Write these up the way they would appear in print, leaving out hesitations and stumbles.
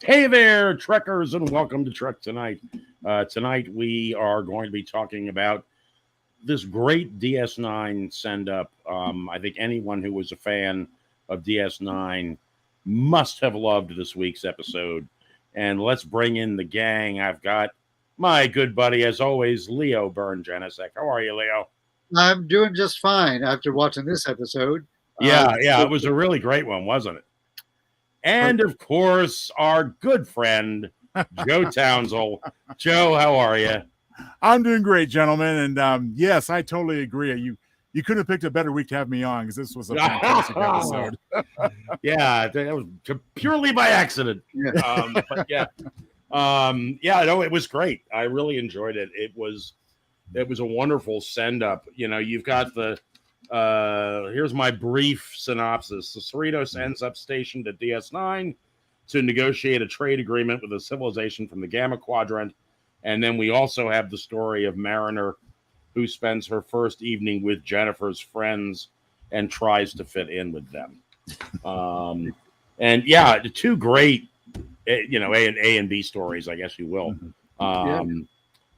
Hey there, Trekkers, and welcome to Trek Tonight. Tonight we are going to be talking about this great DS9 send-up. I think anyone who was a fan of DS9 must have loved this week's episode. And let's bring in the gang. I've got my good buddy, as always, Leo Byrne-Janicek. How are you, Leo? I'm doing just fine after watching this episode. Yeah, it was a really great one, wasn't it? And, of course, our good friend, Joe Townsel. Joe, how are you? I'm doing great, gentlemen. And yes, I totally agree. You couldn't have picked a better week to have me on because this was a fantastic episode. Yeah, that was purely by accident. But yeah. No, it was great. I really enjoyed it. It was a wonderful send-up. You know, you've got the here's my brief synopsis. The Cerritos ends up stationed at DS9 to negotiate a trade agreement with a civilization from the Gamma Quadrant. And then we also have the story of Mariner, who spends her first evening with Jennifer's friends and tries to fit in with them. And yeah, two great, A and B stories, I guess you will.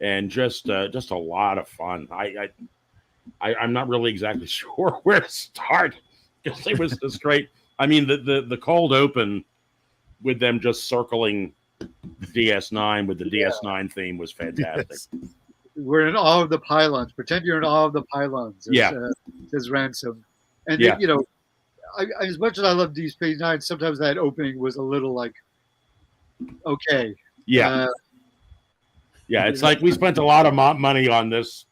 And just a lot of fun. I'm not really exactly sure where to start because it was just great. I mean, the cold open with them just circling DS9 with the DS9 theme was fantastic. Yes. We're in awe of the pylons. Pretend you're in awe of the pylons. Says Ransom. And then, as much as I love Deep Space Nine, sometimes that opening was a little like, okay. It's like we spent a lot of money on this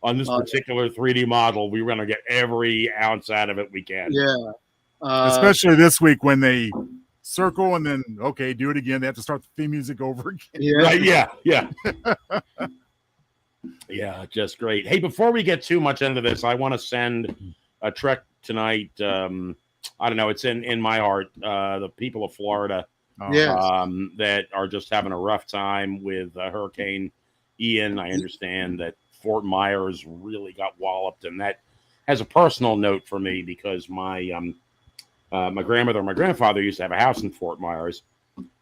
particular 3D model. We were going to get every ounce out of it we can. Especially this week when they circle and then, okay, do it again. They have to start the theme music over again. Yeah, just great. Hey, before we get too much into this, I want to send a Trek Tonight. I don't know. It's in my heart. The people of Florida that are just having a rough time with Hurricane Ian. I understand that Fort Myers really got walloped, and that has a personal note for me because my grandmother and my grandfather used to have a house in Fort Myers.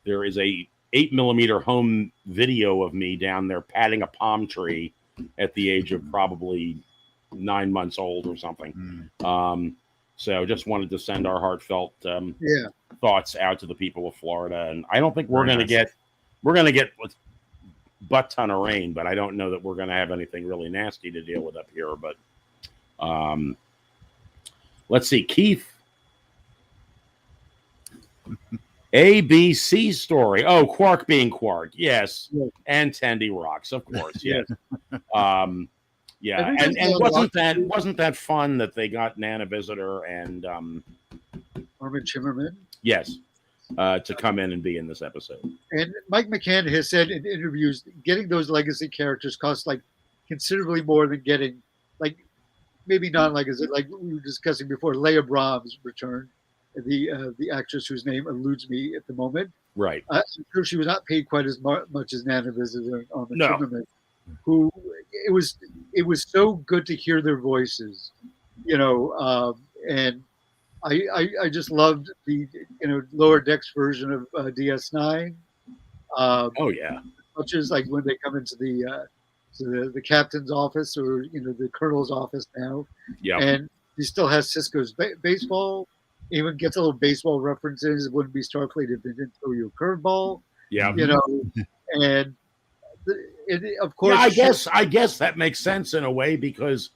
There is a 8mm home video of me down there patting a palm tree at the age of probably 9 months old or something. So just wanted to send our heartfelt thoughts out to the people of Florida. And I don't think we're going to get a butt ton of rain, but I don't know that we're going to have anything really nasty to deal with up here. But let's see, Keith. ABC story. Oh, Quark being Quark. Yes. And Tandy Rocks, of course. Yes. And wasn't that fun that they got Nana Visitor and Armin Shimmerman? Yes. To come in and be in this episode. And Mike McCann has said in interviews, getting those legacy characters costs like considerably more than getting maybe non-legacy, like we were discussing before, Leia Brahms returned. The actress whose name eludes me at the moment. Right. I'm sure she was not paid quite as much as Nana Visitor on the Shimmerman, who it was so good to hear their voices, and I just loved the Lower Decks version of DS9. Much as like when they come into the captain's office or the colonel's office now, and he still has Cisco's baseball. Even gets a little baseball references. It wouldn't be Starfleet if they didn't throw you a curveball. And of course, I guess that makes sense in a way because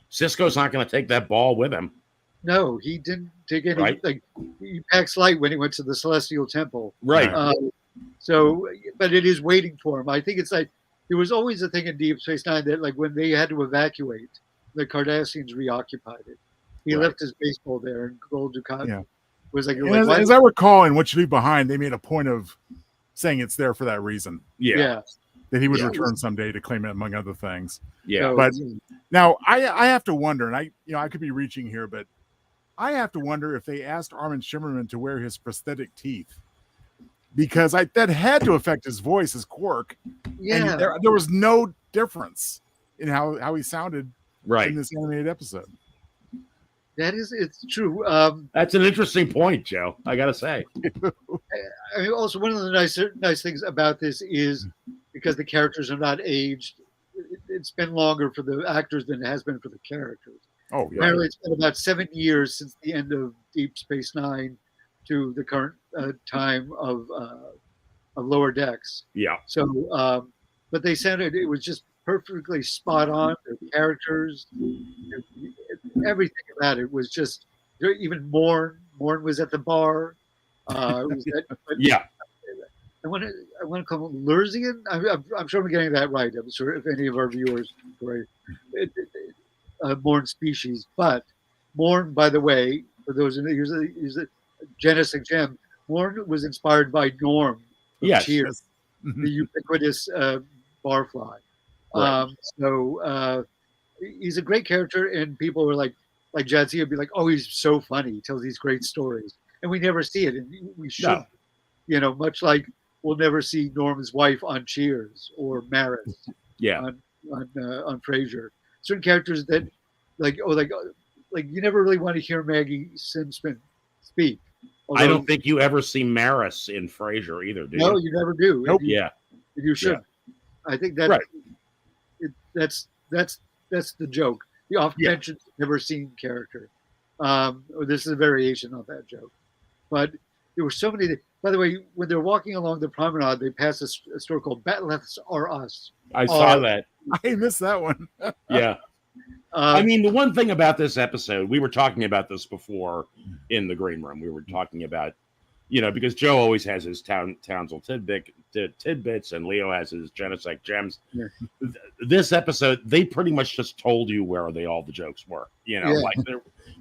Cisco's not going to take that ball with him. No, he didn't take any. Right. He packs light when he went to the Celestial Temple. Right. But it is waiting for him. I think it's like there was always a thing in Deep Space Nine that like when they had to evacuate, the Cardassians reoccupied it. He left his baseball there, and Gold Dukat was like, as I recall, in What You Leave Behind, they made a point of saying it's there for that reason. Yeah. That he would return someday to claim it, among other things. Yeah. But now I have to wonder, and I could be reaching here, but I have to wonder if they asked Armin Shimmerman to wear his prosthetic teeth. Because that had to affect his voice as Quark. Yeah. And there was no difference in how he sounded in this animated episode. It's true. That's an interesting point, Joe. I gotta say. I mean, also one of the nice things about this is because the characters are not aged. It's been longer for the actors than it has been for the characters. Oh, yeah. Apparently, it's been about 7 years since the end of Deep Space Nine to the current time of Lower Decks. Yeah. So, but they said it was just perfectly spot on. The characters, everything about it was just. Even Morn was at the bar. Yeah. I want to call him Lurzian. I'm sure I'm getting that right. I'm sure if any of our viewers, right, Morn species. But Morn, by the way, for those who he's a genetic gem. Morn was inspired by Norm. Yes. Cheers, the ubiquitous barfly. Right. So he's a great character, and people were like Jadzia would be like, "Oh, he's so funny. He tells these great stories," and we never see it, and we should, much like we'll never see Norm's wife on Cheers or Maris, on Frasier. Certain characters that, like you never really want to hear Maggie Simpson speak. Although, I don't think you ever see Maris in Frasier either, do you? No, you never do. Nope. You should. I think that that's the joke. The oft-mentioned never-seen character. This is a variation of that joke. But there were so many. By the way, when they're walking along the promenade, they pass a store called Batleths Are Us. I saw that. I missed that one. Yeah. I mean, the one thing about this episode, we were talking about this before in the green room. We were talking about, because Joe always has his Townsel tidbits and Leo has his Genesec gems. Yeah. This episode, they pretty much just told you where all the jokes were. Like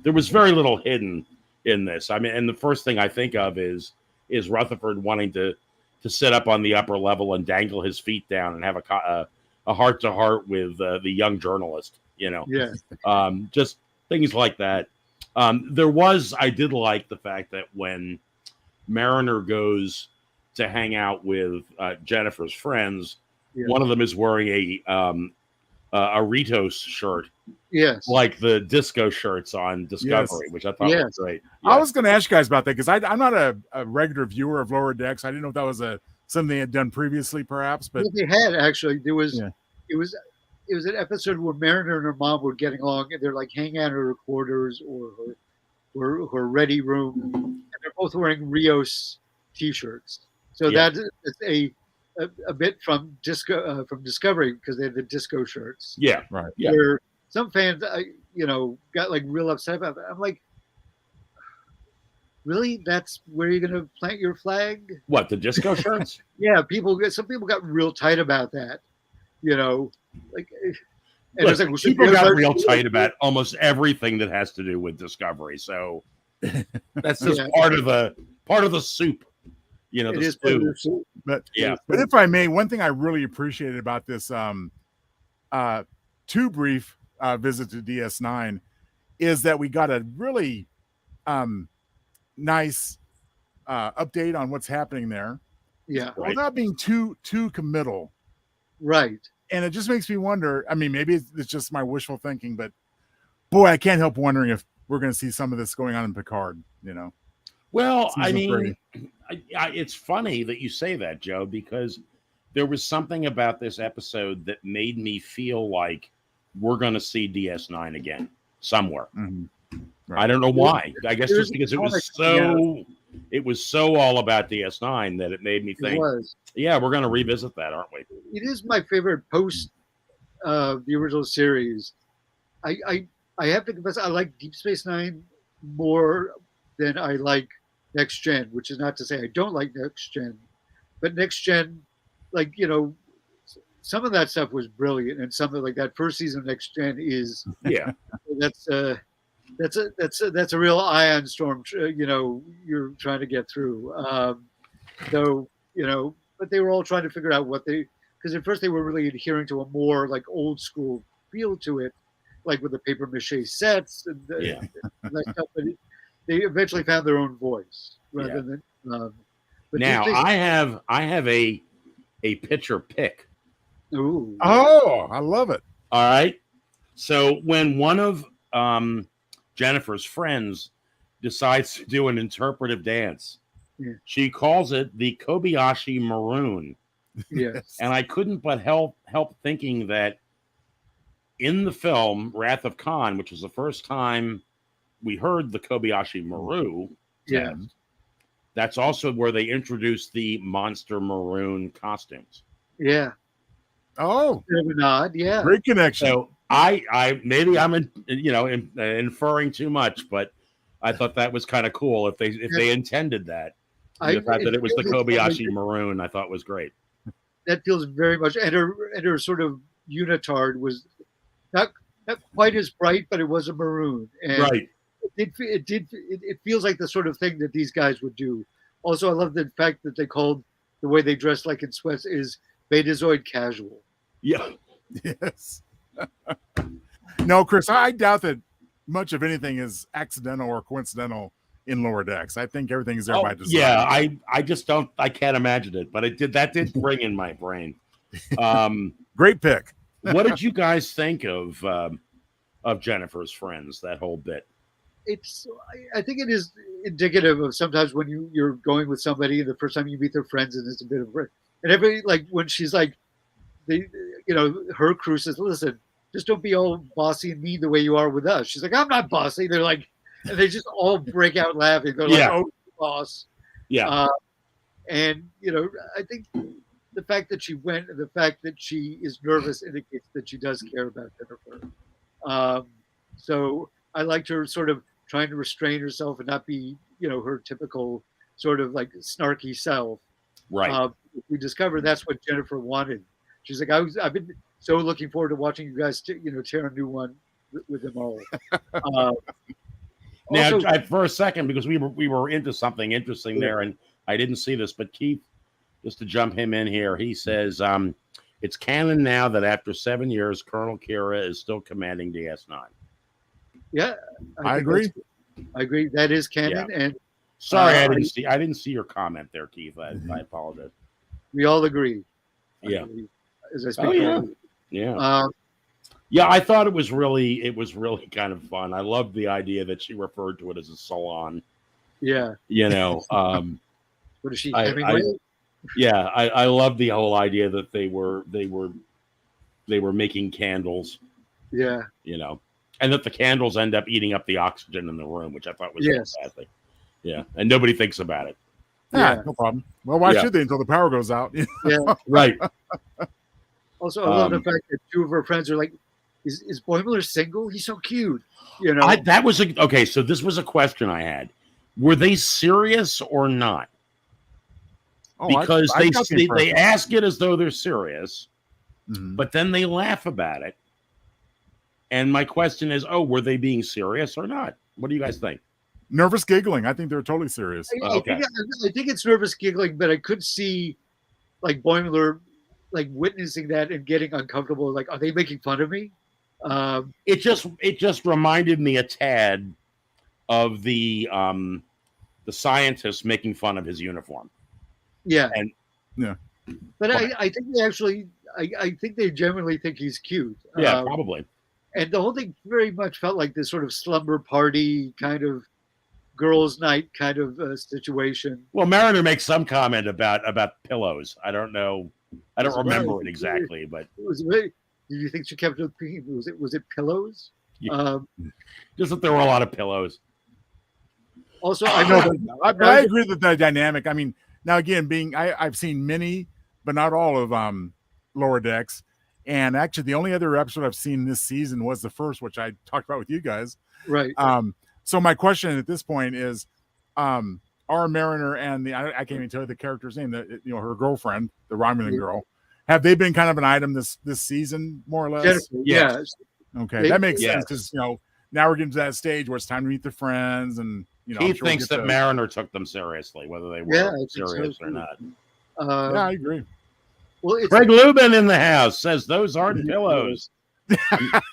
there was very little hidden in this. I mean, and the first thing I think of is Rutherford wanting to sit up on the upper level and dangle his feet down and have a heart-to-heart with the young journalist. Just things like that. I did like the fact that when Mariner goes to hang out with Jennifer's friends, one of them is wearing a Ritos shirt, like the disco shirts on Discovery, which I thought was great. I was going to ask you guys about that because I'm not a regular viewer of Lower Decks. I didn't know if that was something they had done previously, perhaps. But they had actually. There was it was an episode where Mariner and her mom were getting along, and they're like hanging out in her quarters or her ready room, and they're both wearing Rios t-shirts. So that's a bit from disco from Discovery because they had the disco shirts. Yeah, right. Yeah. Where some fans, got like real upset about that. I'm like, really? That's where you're going to plant your flag? What, the disco shirts? Yeah, some people got real tight about that. Like, and look, like, people got real tight about almost everything that has to do with Discovery. So that's just part of the soup. The stew. But if I may, one thing I really appreciated about this too brief visit to DS9 is that we got a really nice update on what's happening there. Yeah, without being too committal. Right. And it just makes me wonder. I mean, maybe it's just my wishful thinking, but boy, I can't help wondering if we're going to see some of this going on in Picard. Well, I mean, it's funny that you say that, Joe, because there was something about this episode that made me feel like we're going to see DS9 again somewhere. Mm-hmm. Right. I don't know why. I guess just because it was so all about DS9 that it made me think, we're going to revisit that, aren't we? It is my favorite post the original series. I have to confess, I like Deep Space Nine more than I like Next Gen, which is not to say I don't like Next Gen, but Next Gen, some of that stuff was brilliant, and some of that first season of Next Gen is that's a real ion storm. You're trying to get through. But they were all trying to figure out because at first they were really adhering to a more old school feel to it, like with the paper mache sets and that stuff. But they eventually found their own voice rather than. Now I have a picture pick. Ooh. Oh, I love it. All right. So when one of Jennifer's friends decides to do an interpretive dance. Yeah. She calls it the Kobayashi Maroon. Yes. And I couldn't but help thinking that in the film Wrath of Khan, which was the first time we heard the Kobayashi Maru, yeah, that's also where they introduced the Monster Maroon costumes. Yeah. Oh, bit of a nod. Yeah. great connection. So I maybe I'm inferring too much, but I thought that was kind of cool if they intended that. The fact that it was the Kobayashi Maroon, I thought was great. That feels very much, and her sort of unitard was not quite as bright, but it was a maroon. And right. It feels like the sort of thing that these guys would do. Also, I love the fact that they called the way they dress like in sweats is Betazoid casual. Yeah. Yes. No, Chris, I doubt that much of anything is accidental or coincidental in Lower Decks. I think everything is there by design. Yeah, I just don't. I can't imagine it, but that did ring in my brain. Great pick. What did you guys think of Jennifer's friends? That whole bit. I think it is indicative of sometimes when you're going with somebody and the first time you meet their friends and it's a bit of and everybody, like when she's like, her crew says, listen, just don't be all bossy and mean the way you are with us. She's like, I'm not bossy. They're like, and they just all break out laughing. They're like, oh, boss. Yeah. And, I think the fact that she went and the fact that she is nervous indicates that she does care about Jennifer. So I liked her sort of trying to restrain herself and not be, her typical sort of like snarky self. Right. We discovered that's what Jennifer wanted. She's like, I've been so looking forward to watching you guys, tear a new one with them all. Now, also, for a second, because we were into something interesting there, and I didn't see this, but Keith, just to jump him in here, he says it's canon now that after 7 years, Colonel Kira is still commanding DS9. Yeah, I agree. I agree. That is canon, and sorry, I didn't see your comment there, Keith. I apologize. We all agree. Yeah. As I speak. Yeah. Yeah, I thought it was really kind of fun. I loved the idea that she referred to it as a salon. Yeah. What is she? I love the whole idea that they were making candles. Yeah. And that the candles end up eating up the oxygen in the room, which I thought was fantastic. Yeah, and nobody thinks about it. Yeah, no problem. Well, why should they until the power goes out? Yeah, right. Also, I love the fact that two of her friends are like, "Is Boimler single? He's so cute." So this was a question I had. Were they serious or not? Because they ask it as though they're serious, but then they laugh about it. And my question is, were they being serious or not? What do you guys think? Nervous giggling. I think they're totally serious. I think it's nervous giggling, but I could see like Boimler like witnessing that and getting uncomfortable. Like, are they making fun of me? It just reminded me a tad of the scientist making fun of his uniform. Yeah. But I think they genuinely think he's cute. Yeah, probably. And the whole thing very much felt like this sort of slumber party kind of girls' night kind of situation. Well, Mariner makes some comment about pillows. I don't know. I don't remember it exactly, but did you think she kept it thinking? Was it pillows? Yeah. Just that there were a lot of pillows. Also, I agree with the dynamic. I mean, now again, I've seen many, but not all of Lower Decks. And actually, the only other episode I've seen this season was the first, which I talked about with you guys. Right. So my question at this point is, are Mariner and I can't even tell you the character's name, her girlfriend, the Romulan girl, have they been kind of an item this season, more or less? Yeah. Okay, that makes sense because now we're getting to that stage where it's time to meet the friends, and he thinks that Mariner took them seriously, whether they were serious or not. Yeah, I agree. Well, Craig Lubin in the house says those aren't pillows.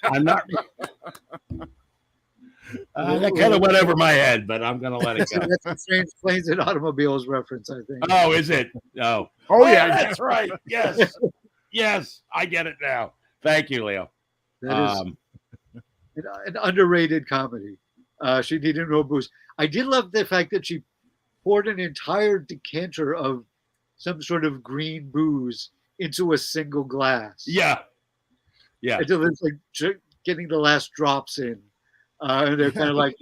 I'm not. That kind of went over my head, but I'm going to let it go. That's a Strange Planes and Automobiles reference, I think. Oh, is it? Oh, yeah, that's right. Yes, yes, I get it now. Thank you, Leo. That is an underrated comedy. She needed no booze. I did love the fact that she poured an entire decanter of some sort of green booze into a single glass. Yeah. Until it's like getting the last drops in. And they're kind of like,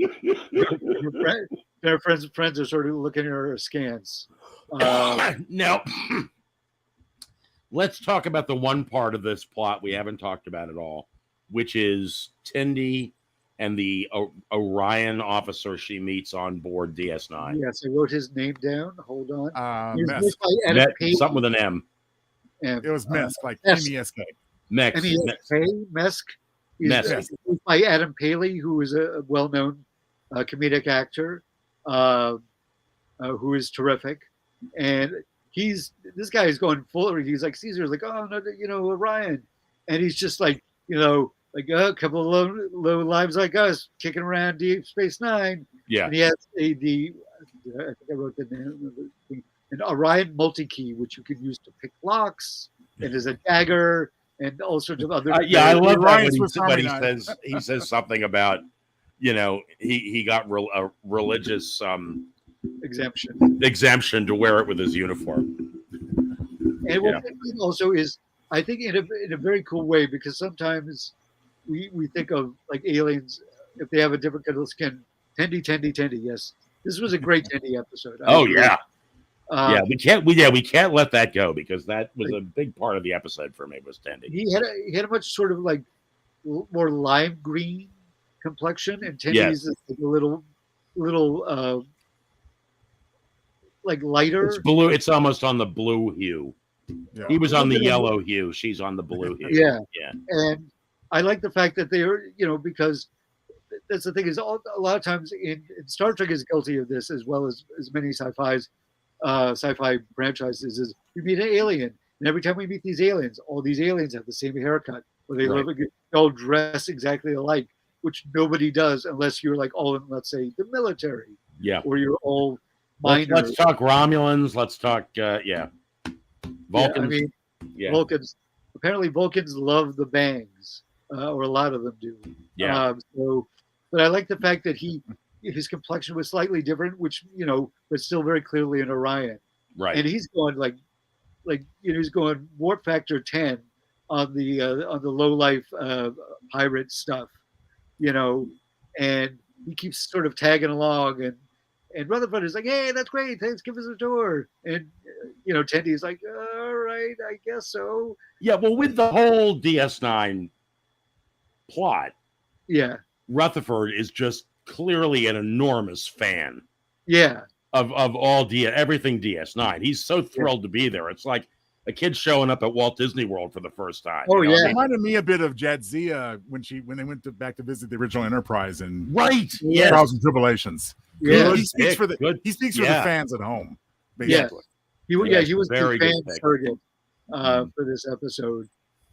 their friends are sort of looking at her askance. Now, let's talk about the one part of this plot we haven't talked about at all, which is Tendi and the Orion officer she meets on board DS9. Yes, I wrote his name down. Hold on. Something with an M. It was Mesk, like M-E-S-K. Mesk. Mesk. By Adam Paley, who is a well-known comedic actor, who is terrific. And this guy is going full. He's like, Caesar's like, oh no, Orion, and he's just like, like a couple of low lives like us kicking around Deep Space Nine. Yeah. And he has I think I wrote the name, an Orion multi-key, which you can use to pick locks, and there's a dagger and all sorts of other. I love that when he says something about, he got a religious exemption to wear it with his uniform. And what also is, I think in a very cool way, because sometimes we think of like aliens, if they have a different color skin. Tendi. Yes, this was a great Tendi episode. We can't let that go, because that was a big part of the episode for me, was Tendi. He had a much sort of like more lime green complexion, and Tendi's is like a little like lighter. It's blue. It's almost on the blue hue. Yeah. He was on the yellow hue. She's on the blue hue. Yeah. And I like the fact that they are, because that's the thing is a lot of times in Star Trek is guilty of this, as well as many sci-fi franchises, is we meet an alien, and every time we meet these aliens, all these aliens have the same haircut, or they all dress exactly alike, which nobody does unless you're like all in, let's say, the military. Yeah. Or you're all miners. Let's talk Romulans. Let's talk Vulcans. Vulcans. Apparently, Vulcans love the bangs, or a lot of them do. Yeah. But I like the fact that his complexion was slightly different, which but still very clearly an Orion. Right. And he's going he's going warp factor 10 on the low life pirate stuff, and he keeps sort of tagging along, and Rutherford is like, hey, that's great, thanks, give us a tour. And Tendi is like, all right, I guess so. Yeah, well, with the whole DS9 plot, Rutherford is just clearly an enormous fan. Yeah. Of all everything DS9. He's so thrilled to be there. It's like a kid showing up at Walt Disney World for the first time. Oh, yeah. It reminded me a bit of Jadzia when they went back to visit the original Enterprise and Trials and Tribulations. Yeah. He speaks for the fans at home, basically. He was the fan surrogate for this episode.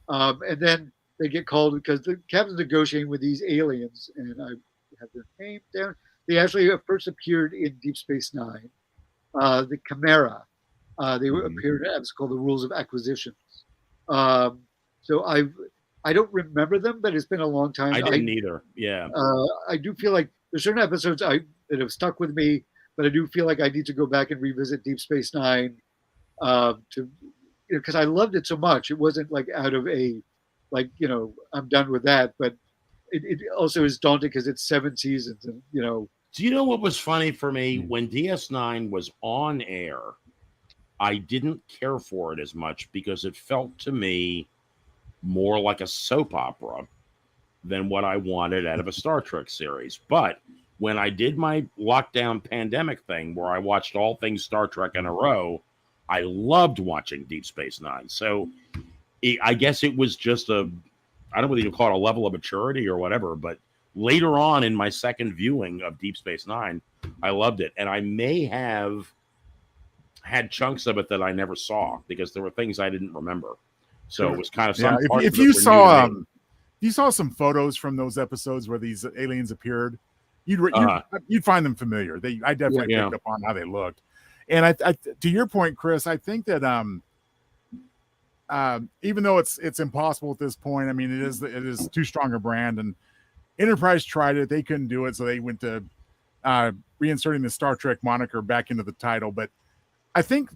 And then they get called because the captain's negotiating with these aliens, and I have their name down. They actually first appeared in Deep Space Nine, the Chimera. They appeared as called the Rules of Acquisitions. So I don't remember them, but it's been a long time. I didn't either. Yeah. I do feel like there's certain episodes that have stuck with me, but I do feel like I need to go back and revisit Deep Space Nine because I loved it so much. It wasn't like out of I'm done with that, but it also is daunting because it's 7 seasons, and Do you know what was funny for me? When DS9 was on air, I didn't care for it as much because it felt to me more like a soap opera than what I wanted out of a Star Trek series. But when I did my lockdown pandemic thing where I watched all things Star Trek in a row, I loved watching Deep Space Nine. So I guess it was just I don't know whether you call it a level of maturity or whatever, but later on in my second viewing of Deep Space Nine, I loved it. And I may have had chunks of it that I never saw because there were things I didn't remember. So it was kind of some parts if you saw some photos from those episodes where these aliens appeared, you'd find them familiar. I definitely picked up on how they looked. And I to your point, Chris, I think that even though it's impossible at this point, I mean, it is too strong a brand, and Enterprise tried it; they couldn't do it, so they went to reinserting the Star Trek moniker back into the title. But I think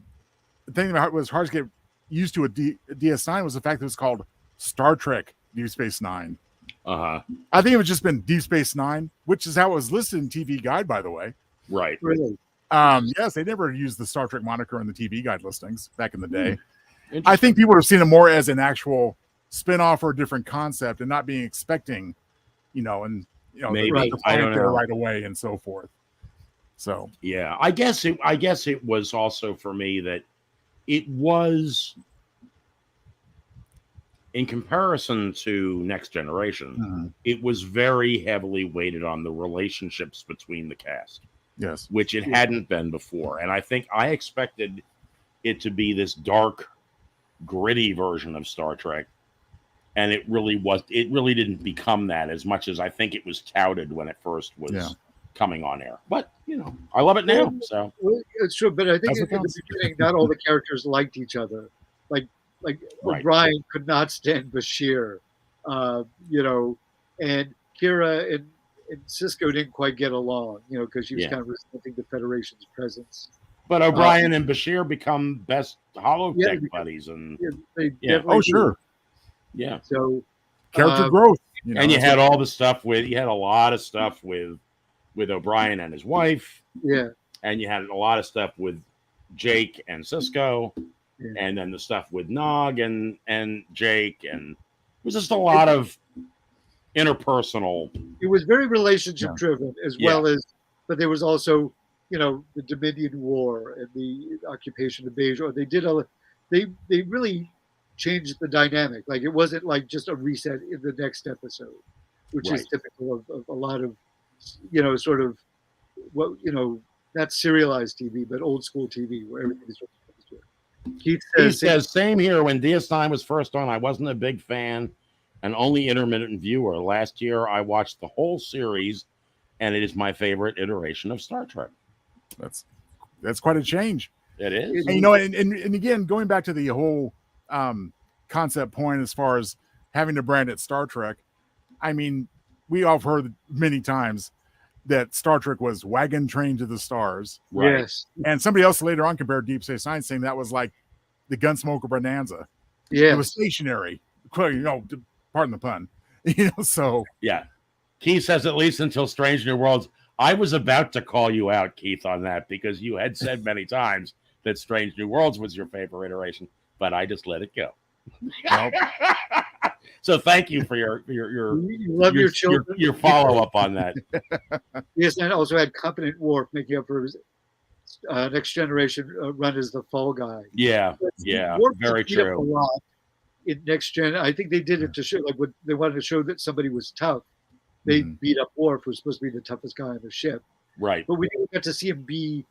the thing that was hard to get used to with DS9 was the fact that it was called Star Trek Deep Space Nine. I think it was just been Deep Space Nine, which is how it was listed in TV Guide, by the way. Right. Really? Yes, they never used the Star Trek moniker in the TV Guide listings back in the day. I think people would have seen it more as an actual spin-off or a different concept and not being expecting, and maybe I don't know right away and so forth. So yeah, I guess it was also for me that it was, in comparison to Next Generation, it was very heavily weighted on the relationships between the cast. Yes, which it hadn't been before, and I think I expected it to be this dark, gritty version of Star Trek, and it really didn't become that as much as I think it was touted when it first was coming on air. But I love it now. So it's true, but I think in the beginning, not all the characters liked each other. Like O'Brien could not stand Bashir, and Kira and Cisco didn't quite get along, because she was kind of resenting the Federation's presence. But O'Brien and Bashir become best holodeck buddies, and oh sure, yeah. So character growth, and you had all the stuff you had a lot of stuff with O'Brien and his wife, and you had a lot of stuff with Jake and Cisco, and then the stuff with Nog and Jake, and it was just a lot of interpersonal. It was very relationship driven as well as, but there was also, the Dominion War and the occupation of Bajor. They really changed the dynamic. Like it wasn't like just a reset in the next episode, which is typical of a lot of, sort of not serialized TV, but old school TV where everything is. Keith says, same here. When DS9 was first on, I wasn't a big fan and only intermittent viewer. Last year, I watched the whole series, and it is my favorite iteration of Star Trek. That's quite a change. It is. And, and again, going back to the whole concept point as far as having to brand it Star Trek, I mean, we all have heard many times that Star Trek was wagon train to the stars. Right. Yes. And somebody else later on compared Deep Space Nine, saying that was like the Gunsmoker Bonanza. Yeah. It was stationary. Pardon the pun. So. Yeah. Keith says, at least until Strange New Worlds. I was about to call you out, Keith, on that because you had said many times that Strange New Worlds was your favorite iteration, but I just let it go. Nope. So thank you for your follow up on that. Yes, and also had Competent Worf making up for his Next Generation run as the fall guy. Yeah, Worf very true. A lot in Next Gen, I think they did it to show, like, when they wanted to show that somebody was tough. They beat up Worf, who was supposed to be the toughest guy on the ship. Right. But we didn't get to see him be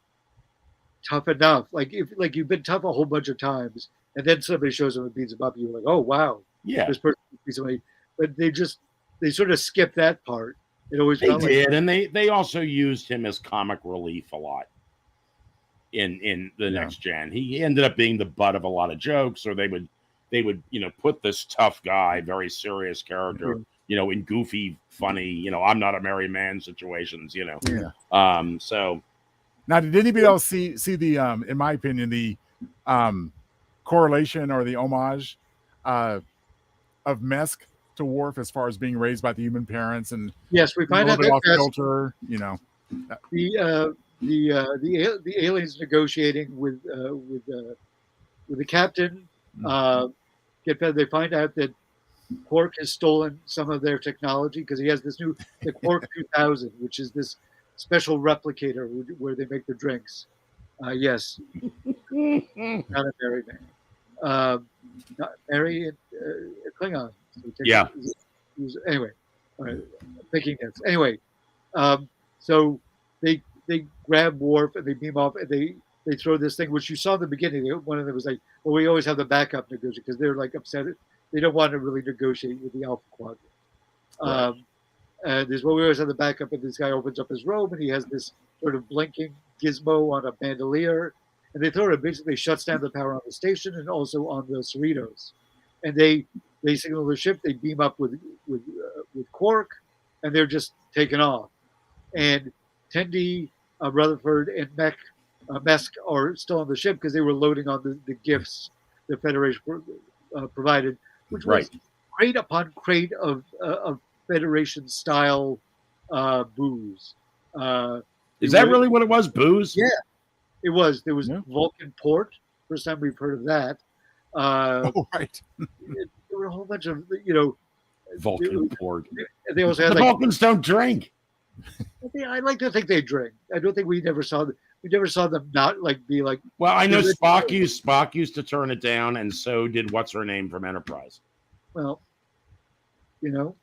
tough enough. Like you've been tough a whole bunch of times, and then somebody shows him and beats him up, you're like, oh wow, this person beats somebody. But they sort of skipped that part. It always they did, and they also used him as comic relief a lot in the Next Gen. He ended up being the butt of a lot of jokes, or they would put this tough guy, very serious character, in goofy, funny, I'm not a merry man situations, So now, did anybody else see the in my opinion, the correlation or the homage of Mesk to Worf as far as being raised by the human parents? And yes, we find out that off filter, the aliens negotiating with the captain. They find out that Quark has stolen some of their technology because he has the Quark 2000, which is this special replicator where they make the drinks. Yes, not a Mary man, not Mary Klingon. Yeah. Anyway, all right, thinking this. Anyway, so they grab Worf and they beam off and they throw this thing, which you saw in the beginning. One of them was like, well, we always have the backup negotiation because they're like upset. They don't want to really negotiate with the Alpha Quadrant. Right. And there's we always have the backup, and this guy opens up his robe and he has this sort of blinking gizmo on a bandolier, and they throw it. Basically, shuts down the power on the station and also on the Cerritos. And they signal the ship. They beam up with Quark, and they're just taken off. And Tendi, Rutherford, and Mesk are still on the ship because they were loading on the gifts the Federation provided, which was crate upon crate of Federation style booze. Is that really what it was? Booze? Yeah, it was. There was Vulcan Port. First time we've heard of that. Right. There were a whole bunch of Vulcan Port. They also had the Vulcans don't drink. I like to think they drink. I don't think we never saw them not be like. Well, I know Spock used to turn it down, and so did what's her name from Enterprise. Well, this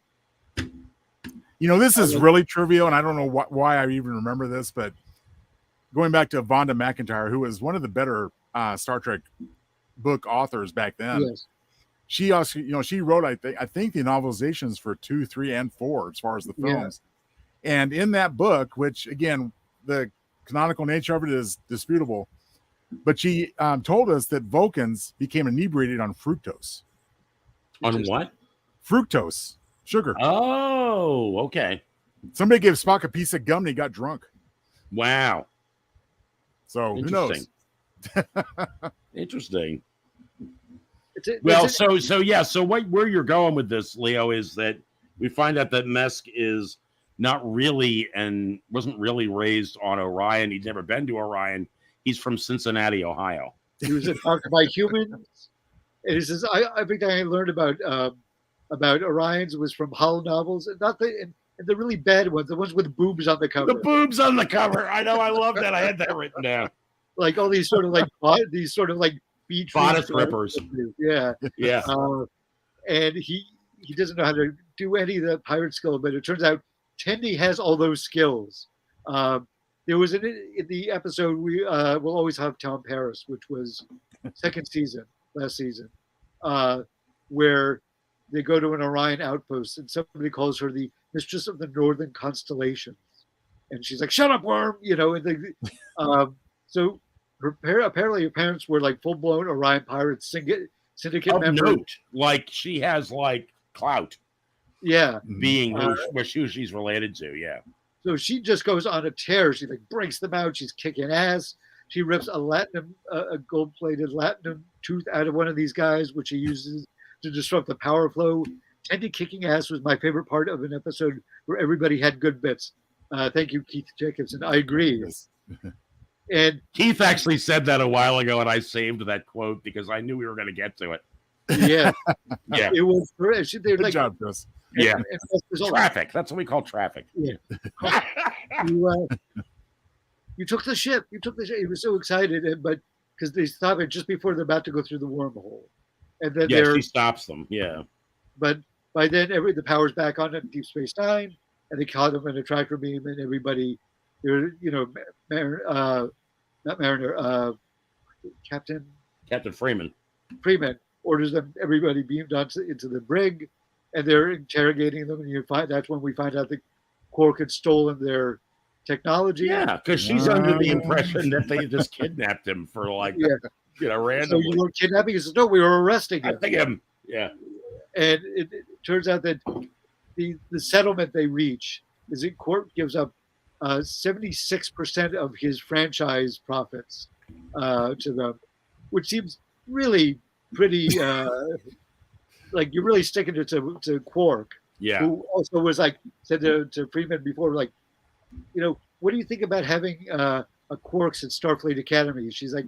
is really trivial, and I don't know why I even remember this, but going back to Vonda McIntyre, who was one of the better Star Trek book authors back then. Yes. She also, she wrote, I think the novelizations for 2, 3, and 4 as far as the films. Yeah. And in that book, which again, the canonical nature of it is disputable, but she told us that Vulcans became inebriated on fructose. On what? Fructose, sugar. Oh, okay. Somebody gave Spock a piece of gum and he got drunk. Wow. So who knows? Interesting. So where you're going with this, Leo, is that we find out that Mesk is not really and wasn't really raised on Orion. He'd never been to Orion. He's from Cincinnati, Ohio. He was talked by humans. And he says, everything I learned about Orions was from Hollow novels, and not and the really bad ones, the ones with boobs on the cover. The boobs on the cover. I know. I love that. I had that written down. Like all these sort of beach bodice rippers. Yeah. Yeah. And he doesn't know how to do any of the pirate skill, but it turns out Tendi has all those skills. There was in the episode we will always have Tom Paris, which was last season, where they go to an Orion outpost and somebody calls her the mistress of the northern constellations, and she's like, "Shut up, worm!" And so apparently her parents were like full blown Orion pirates syndicate members. Note, like she has clout. Yeah, being who she's related to. Yeah. So she just goes on a tear. She breaks them out. She's kicking ass. She rips a gold-plated latinum tooth out of one of these guys, which she uses to disrupt the power flow. Tendi kicking ass was my favorite part of an episode where everybody had good bits. Thank you, Keith Jacobson. I agree. Yes. And Keith actually said that a while ago, and I saved that quote because I knew we were going to get to it. Yeah. Yeah. It was. Good job, Chris. Yeah. Traffic. That's what we call traffic. Yeah. You took the ship. He was so excited, but because they stop it just before they're about to go through the wormhole, and then she stops them. Yeah. But by then, the power's back on at Deep Space Nine, and they caught them in a tractor beam, and everybody, Captain Freeman orders them. Everybody beamed into the brig, and they're interrogating them. And that's when we find out that Quark had stolen their technology. Yeah, because she's under the impression that they just kidnapped him for randomly. So you were kidnapping? He says, "No, we were arresting him." I think him. Yeah. And it turns out that the settlement they reach is that Quark gives up 76% of his franchise profits to them, which seems really pretty like you're really sticking it to Quark. Yeah. Who also was said to Freeman before, what do you think about having a Quarks at Starfleet Academy? She's like,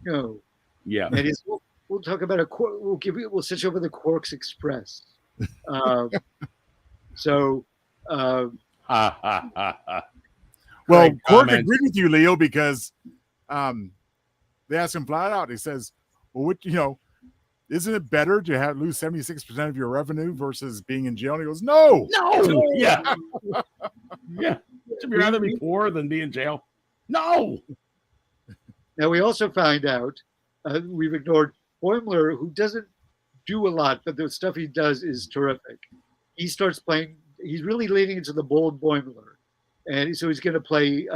no. Yeah. And he's, we'll talk about we'll set you up with the Quarks Express. Well, Quark agreed with you, Leo, because they asked him flat out. He says, "Well, isn't it better to lose 76% of your revenue versus being in jail?" And he goes, "No, yeah, yeah. Should we rather be poor than be in jail? No." Now we also find out we've ignored Boimler, who doesn't do a lot, but the stuff he does is terrific. He starts playing. He's really leaning into the bold Boimler, and so he's going to play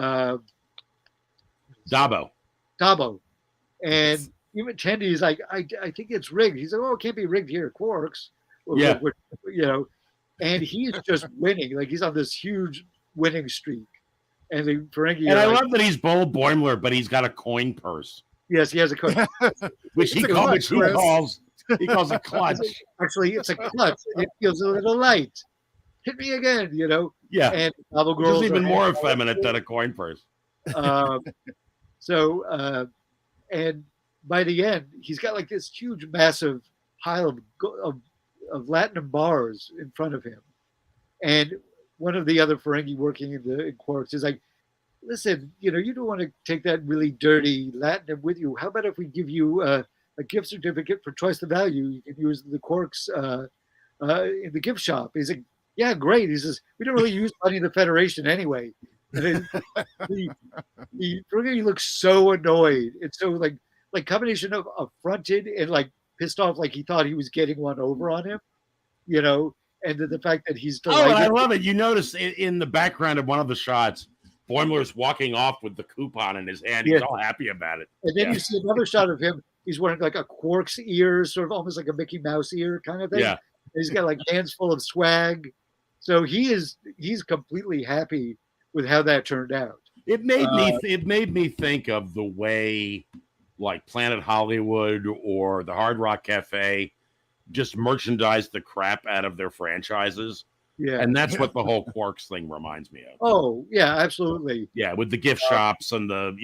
Dabo, and even Tendi is like, I think it's rigged. He's like, "Oh, it can't be rigged here, Quarks." Yeah, and he's just winning. Like he's on this huge winning streak. And the Ferengi. And I love that he's Bull Boimler, but he's got a coin purse. Yes, he has a coin, which he calls a clutch. Actually, it's a clutch. It feels a little light. Hit me again, Yeah, and Novel Girls is even more effeminate than a coin purse. And by the end, he's got like this huge, massive pile of latinum bars in front of him, and one of the other Ferengi working in Quarks is like, listen, you don't want to take that really dirty latinum with you. How about if we give you a gift certificate for twice the value? You can use the Quarks in the gift shop. He's like, yeah, great. He says, we don't really use money in the Federation anyway. And then he looks so annoyed. It's so like combination of affronted and like pissed off, like he thought he was getting one over on him, and the fact that he's delighted. Oh, I love it. You notice in the background of one of the shots, Boimler's walking off with the coupon in his hand. He's all happy about it. And then you see another shot of him. He's wearing like a Quark's ear, sort of almost like a Mickey Mouse ear kind of thing. Yeah. And he's got like hands full of swag. So he's completely happy with how that turned out. It made me think of the way like Planet Hollywood or the Hard Rock Cafe just merchandise the crap out of their franchises. Yeah. And that's what the whole Quarks thing reminds me of. Oh, yeah, absolutely. Yeah, with the gift shops and the,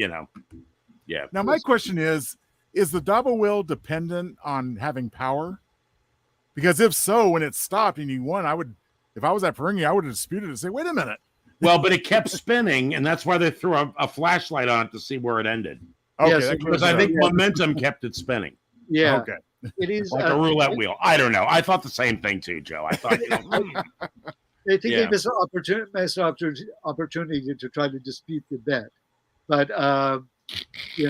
yeah. Now, my question is the double will dependent on having power? Because if so, when it stopped and you won, if I was at Ferengi, I would have disputed it and say, wait a minute. Well, but it kept spinning, and that's why they threw a flashlight on it to see where it ended. Okay, yes, because I think momentum kept it spinning. Yeah. Okay. It is like a roulette wheel. I don't know. I thought the same thing too, Joe. I thought, I think they missed an opportunity to try to dispute the bet, but he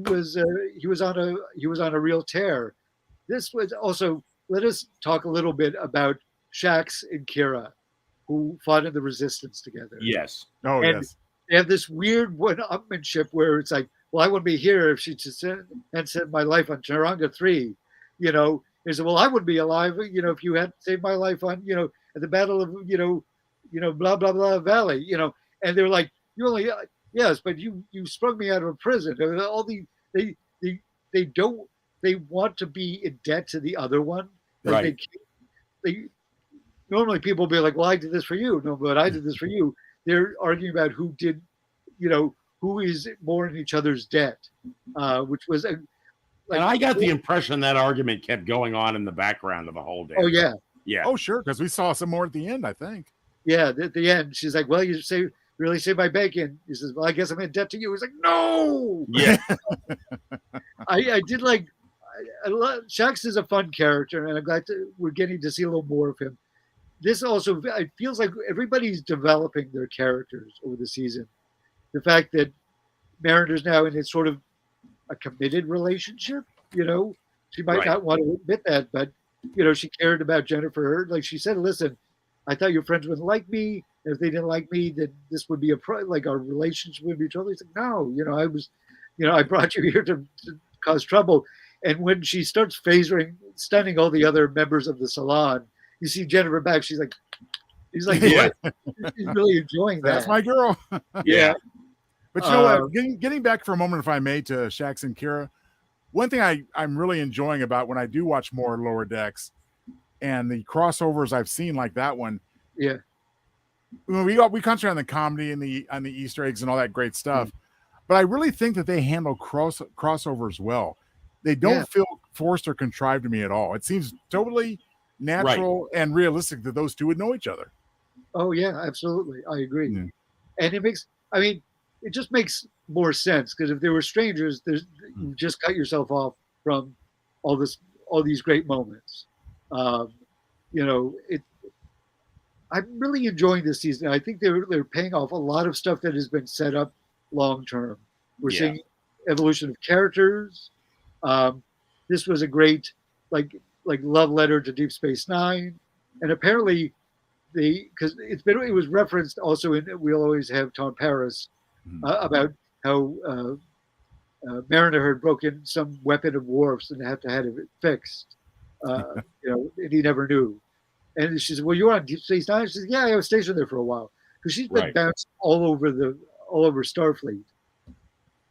was on a real tear. This was also. Let us talk a little bit about Shax and Kira, who fought in the Resistance together. Yes. Oh, and yes. They have this weird one-upmanship where it's like, well, I wouldn't be here if she just had set my life on Charanga 3. He said, well, I wouldn't be alive, if you had saved my life on, at the Battle of, blah, blah, blah Valley, and they're like, you only, yes, but you sprung me out of a prison. All they want to be in debt to the other one. Like right. They normally people will be like, well, I did this for you. No, but I did this for you. They're arguing about who did, who is more in each other's debt, which was. And I got the impression that argument kept going on in the background of the whole day. Oh, yeah. Yeah. Oh, sure. Because we saw some more at the end, I think. Yeah. At the end, she's like, well, you really saved my bacon. He says, well, I guess I'm in debt to you. He's like, no. Yeah. I did like. Shax is a fun character, and I'm glad we're getting to see a little more of him. This also, it feels like everybody's developing their characters over the season. The fact that Mariner's now in sort of a committed relationship, she might not want to admit that, but she cared about Jennifer. Like she said, listen, I thought your friends wouldn't like me. If they didn't like me, then this would be our relationship would be trouble. He's like, no, I was, I brought you here to cause trouble. And when she starts stunning all the other members of the salon, you see Jennifer back. He's like, yeah. He's really enjoying that. That's my girl. Yeah. But you know what? Getting back for a moment, if I may, to Shax and Kira, one thing I'm really enjoying about when I do watch more Lower Decks and the crossovers I've seen like that one. Yeah. We concentrate on the comedy and the Easter eggs and all that great stuff. But I really think that they handle crossovers well. They don't feel forced or contrived to me at all. It seems totally natural and realistic that those two would know each other. Oh, yeah, absolutely. I agree. Yeah. And it just makes more sense because if they were strangers, you just cut yourself off from all these great moments. I'm really enjoying this season. I think they're paying off a lot of stuff that has been set up long term. We're seeing evolution of characters. This was a great like love letter to Deep Space Nine, and apparently because it was referenced also in We'll Always Have Tom Paris about how Mariner had broken some weapon of Worf's and had to have it fixed. And he never knew. And she said, "Well, you were on Deep Space Nine." She said, "Yeah, I was stationed there for a while." Because she's been bounced all over Starfleet.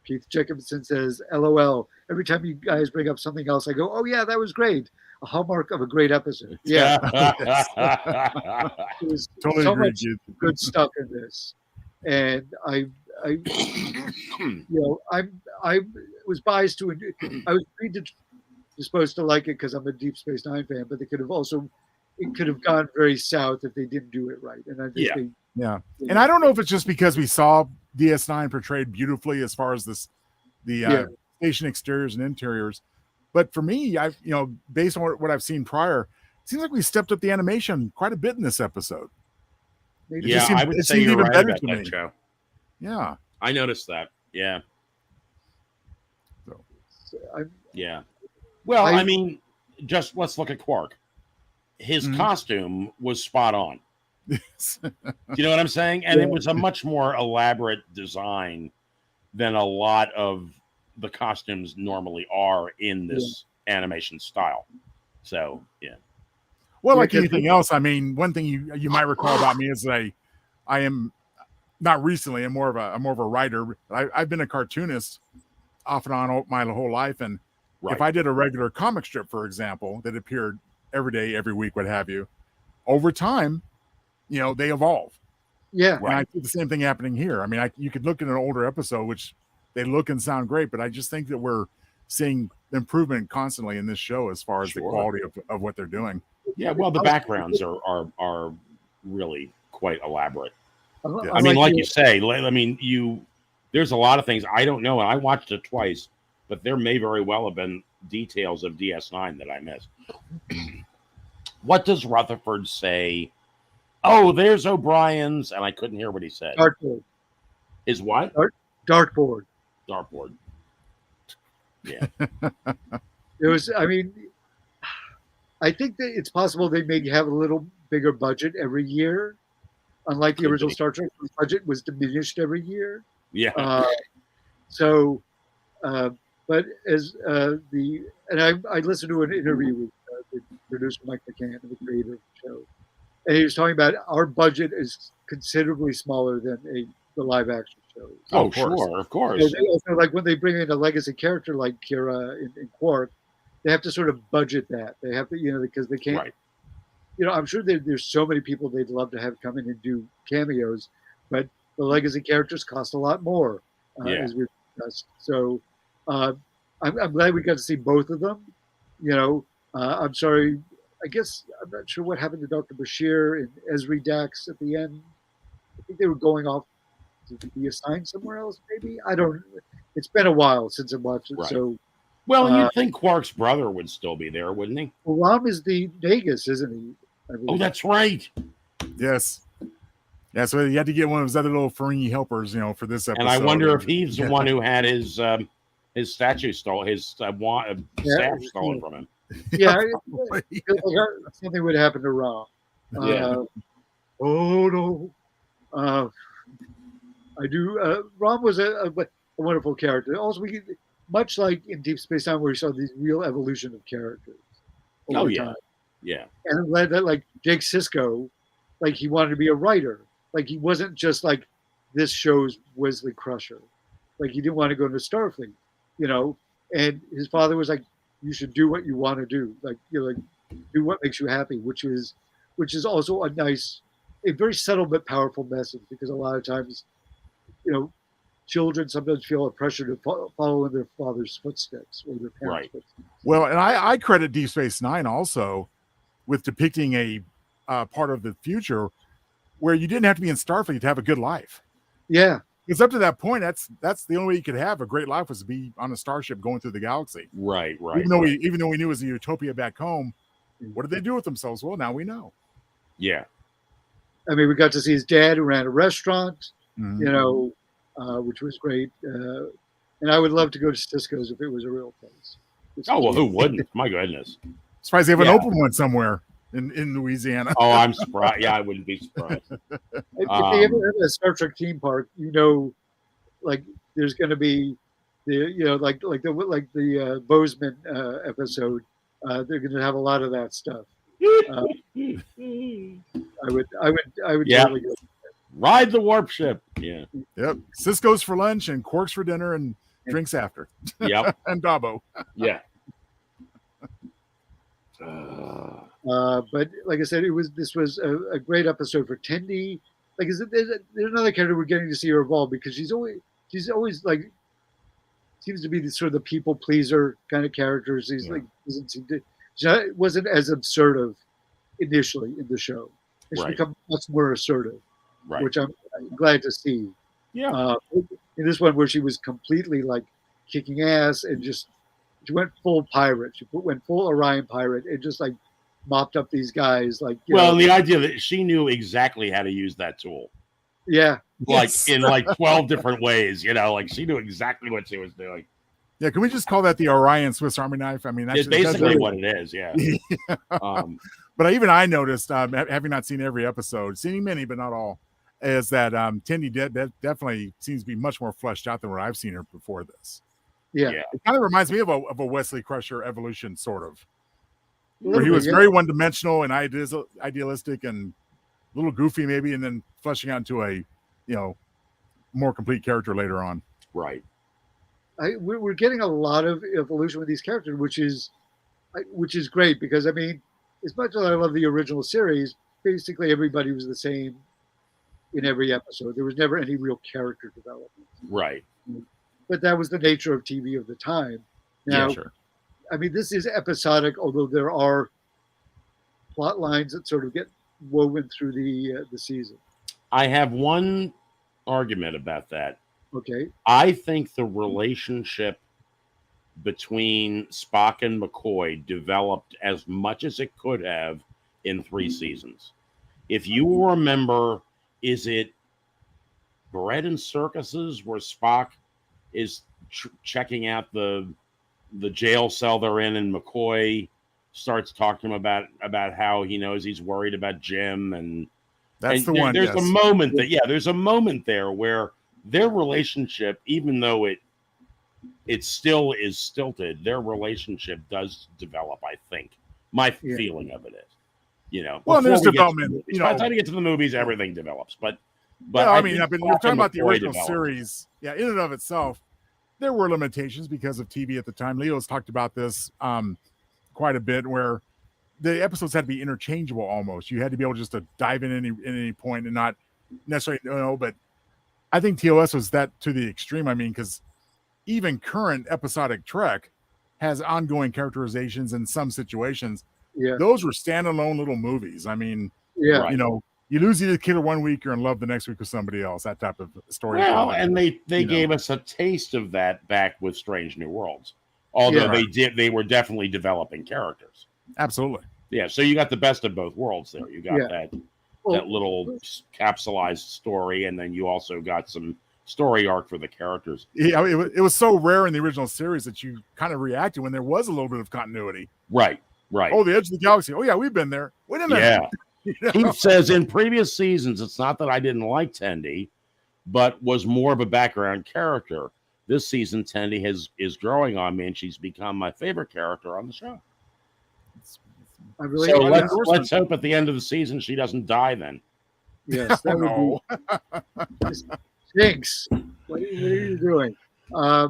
Keith Jacobson says, "LOL. Every time you guys bring up something else, I go, oh yeah, that was great. A hallmark of a great episode." Yeah, there was totally so agree, much dude. good stuff in this, and I I was biased to. I was predisposed to like it because I'm a Deep Space Nine fan, but it could have gone very south if they didn't do it right. And I think and I don't know if it's just because we saw DS9 portrayed beautifully as far as the station exteriors and interiors, but for me, based on what I've seen prior, it seems like we stepped up the animation quite a bit in this episode. I would say you're right about that, Joe. Yeah, I noticed that. Yeah. Well, I mean, just let's look at Quark. His costume was spot on. Do you know what I'm saying? And it was a much more elaborate design than a lot of the costumes normally are in this animation style. So, yeah. Well, like anything else, I mean, one thing you might recall about me is that I am not recently. I'm more of a writer. I've been a cartoonist off and on my whole life, and if I did a regular comic strip, for example, that appeared every day, every week, what have you, over time, they evolve. Yeah, and I see the same thing happening here. I mean, you could look at an older episode, which they look and sound great, but I just think that we're seeing improvement constantly in this show as far as the quality of what they're doing. Yeah, well, the backgrounds are really quite elaborate. Yeah. I mean, like you say, I mean, there's a lot of things I don't know, and I watched it twice, but there may very well have been details of DS9 that I missed. What does Rutherford say? Oh, there's O'Brien's, and I couldn't hear what he said. Dartboard. Is what? Dartboard. Dartboard. Yeah. It was. I mean, I think that it's possible they may have a little bigger budget every year, unlike the original Star Trek, whose budget was diminished every year. Yeah. But as I listened to an interview with the producer Mike McCann, the creator of the show, and he was talking about our budget is considerably smaller than the live action shows. Oh, sure, of course. So they also, like when they bring in a legacy character like Kira in Quark, they have to sort of budget that. They have to, because they can't. Right. I'm sure there's so many people they'd love to have come in and do cameos, but the legacy characters cost a lot more, as we've discussed. So I'm glad we got to see both of them. I'm sorry. I guess I'm not sure what happened to Dr. Bashir and Esri Dax at the end. I think they were going off to be assigned somewhere else, maybe. I don't. It's been a while since I watched it, so. Well, you'd think Quark's brother would still be there, wouldn't he? Well, Rom is the Nagus, isn't he? Oh, that's right. Yes. Yeah, so you had to get one of those other little Ferengi helpers, for this episode. And I wonder if he's the one who had his statue stolen, his staff stolen from him. Yeah, something would happen to Rom. Oh no. I do. Rom was a wonderful character. Also, much like in Deep Space Nine, where we saw these real evolution of characters. Oh yeah, time. Yeah. And I'm glad that like Jake Sisko, like he wanted to be a writer. Like he wasn't just like this show's Wesley Crusher. Like he didn't want to go into Starfleet, And his father was like, "You should do what you want to do. Like do what makes you happy," which is also a very subtle but powerful message, because a lot of times, children sometimes feel a pressure to follow in their father's footsteps or their parents' footsteps. Well, and I credit Deep Space Nine also with depicting a part of the future where you didn't have to be in Starfleet to have a good life. Yeah. Because up to that point, that's the only way you could have a great life, was to be on a starship going through the galaxy. Right. Even though we knew it was a utopia back home, what did they do with themselves? Well, now we know. Yeah. I mean, we got to see his dad, who ran a restaurant, which was great. And I would love to go to Cisco's if it was a real place. Well, who wouldn't? My goodness. Surprised they have an open one somewhere in Louisiana. Oh, I'm surprised. Yeah, I wouldn't be surprised. If they ever have a Star Trek theme park, like there's going to be the Bozeman episode. They're going to have a lot of that stuff. I would Yeah. totally go. Ride the warp ship. Yeah. Yep. Cisco's for lunch and Quark's for dinner and drinks after. Yep. And Dabo. Yeah. But like I said, this was a great episode for Tendi. Like, there's another character we're getting to see her evolve, because she's always like, seems to be the sort of the people pleaser kind of character. She's like, doesn't seem to, she wasn't as assertive initially in the show. She's become much more assertive, which I'm glad to see. Yeah. In this one, where she was completely like kicking ass and just, she went full pirate. She went full Orion pirate and just like mopped up these guys. Like, and the idea that she knew exactly how to use that tool. Yeah. Like in like 12 different ways, like she knew exactly what she was doing. Yeah. Can we just call that the Orion Swiss Army knife? I mean, that's basically what it is. Yeah. But I noticed, having not seen every episode, seeing many, but not all, is that Tendi definitely seems to be much more fleshed out than what I've seen her before this. Yeah. It kind of reminds me of a Wesley Crusher evolution, sort of. Where he was very one-dimensional and idealistic and a little goofy maybe, and then fleshing out into a, more complete character later on. Right. We're getting a lot of evolution with these characters, which is great, because, I mean, as much as I love the original series, basically everybody was the same in every episode. There was never any real character development. Right. But that was the nature of TV of the time. Now, I mean, this is episodic, although there are plot lines that sort of get woven through the season. I have one argument about that. Okay. I think the relationship between Spock and McCoy developed as much as it could have in 3 seasons. If you remember, is it Bread and Circuses where Spock is checking out the jail cell they're in, and McCoy starts talking to him about how he knows he's worried about Jim, and that's the one. There's a moment there's a moment there where their relationship, even though it still is stilted, their relationship does develop. I think my feeling of it is, well, there's development. By the time you get to the movies, everything develops. But I mean, you're talking about the original series. Yeah, in and of itself, there were limitations because of TV at the time. Leo's talked about this quite a bit, where the episodes had to be interchangeable almost. You had to be able just to dive in any point and not necessarily but I think TOS was that to the extreme. I mean, because even current episodic Trek has ongoing characterizations in some situations. Yeah. Those were standalone little movies. I mean, you lose either killer one week, you're in love the next week with somebody else, that type of story. Well, and they gave us a taste of that back with Strange New Worlds. Although they were definitely developing characters. Absolutely. Yeah, so you got the best of both worlds there. You got that little capsulized story, and then you also got some story arc for the characters. Yeah, it was so rare in the original series that you kind of reacted when there was a little bit of continuity. Right. Oh, the edge of the galaxy. Oh, yeah, we've been there. Wait a minute. Yeah. Keith says, in previous seasons, it's not that I didn't like Tendi, but was more of a background character. This season, Tendi is growing on me, and she's become my favorite character on the show. Let's hope at the end of the season she doesn't die then. Yes, that would be stinks. What are you doing?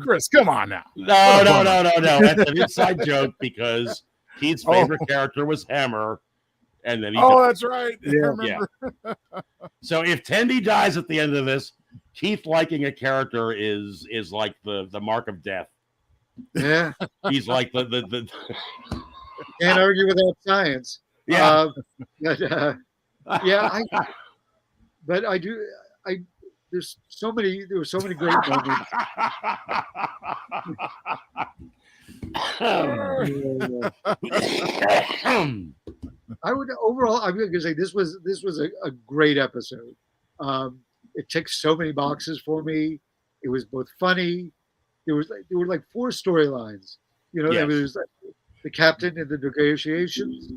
Chris, come on now. No. That's an inside joke, because Keith's favorite character was Hammer. And then that's right. Yeah. So if Tendi dies at the end of this, Keith liking a character is like the mark of death. Yeah. He's like the can't argue with that science. Yeah. But I do. There were so many great moments. I'm going to say this was a great episode. It ticked so many boxes for me. It was both funny. There were like 4 storylines. There was the captain in the negotiations,